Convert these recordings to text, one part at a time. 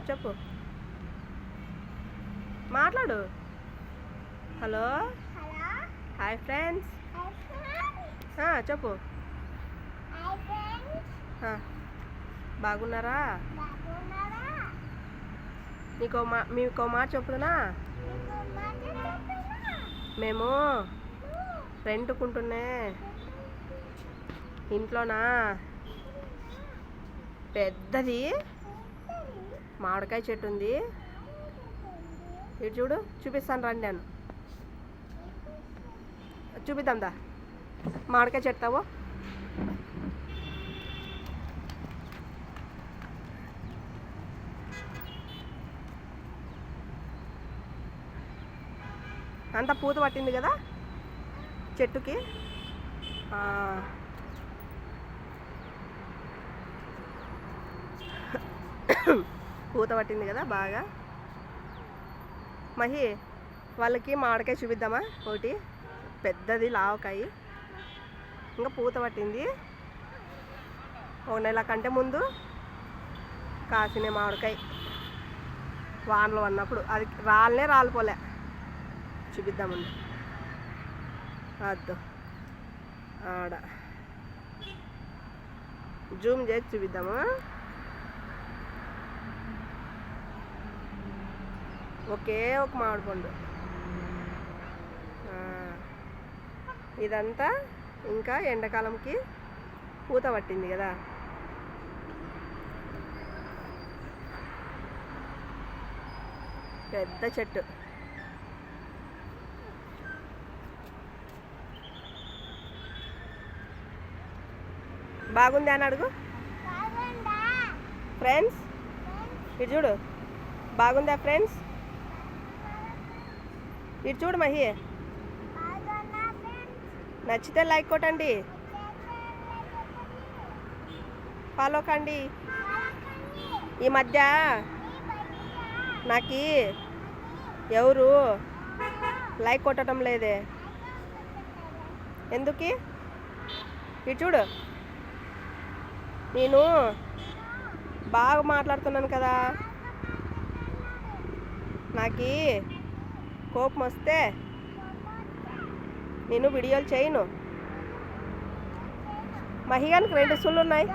చెప్పు, మాట్లాడు. Hello, hi friends. చెప్పు. బాగున్నారా? మీకో మాట చెప్పుదునా? మేము రెంట్కుంటున్నే ఇంట్లోనా పెద్దది మామిడికాయ చెట్టు ఉంది. ఇటు చూడు, చూపిస్తాను రండి. నేను చూపిద్దాందా మామిడికాయ చెట్టావో. అంతా పూత పట్టింది కదా చెట్టుకి. పూత పట్టింది కదా బాగా. మహి, వాళ్ళకి మామిడికాయ చూపిద్దామా? ఒకటి పెద్దది లావకాయ, ఇంకా పూత పట్టింది. ఒక నెల కంటే ముందు కాసిన మామిడికాయ వానలు అన్నప్పుడు. అది రాలిపోలే. చూపిద్దామండి. అద్దు ఆడ జూమ్ చేసి చూపిద్దాము. ఒకే ఒక మామిడి పండు. ఇదంతా ఇంకా ఎండాకాలంకి పూత పట్టింది కదా. పెద్ద చెట్టు. బాగుంది అని అడుగు ఫ్రెండ్స్. ఇటు చూడు, బాగుందా ఫ్రెండ్స్? ఇటు చూడు మహి, నచ్చితే లైక్ కొట్టండి, ఫాలో కండి. ఈ మధ్య నాకు ఎవరు లైక్ కొట్టడం లేదే, ఎందుకు? ఇటు చూడు, నేను బాగా మాట్లాడుతున్నాను కదా. నాకు కోపం వస్తే నేను వీడియోలు చేయను. మహిగానికి 2 సుళ్ళు ఉన్నాయి.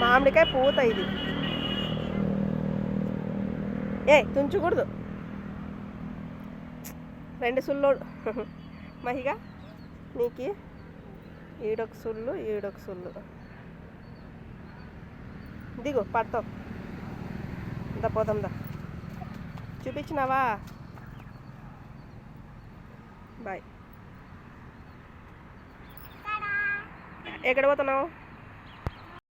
మామిడికాయ పూత ఇది. తుంచకూడదు. 2 సుళ్ళు మహిగా నీకు. ఈడొక సుళ్ళు, ఈడొక సుళ్ళు. దిగు, పడతావు. ఇంత పోతాందా. చూపించినావా? బాయ్. ఎక్కడ పోతున్నావు?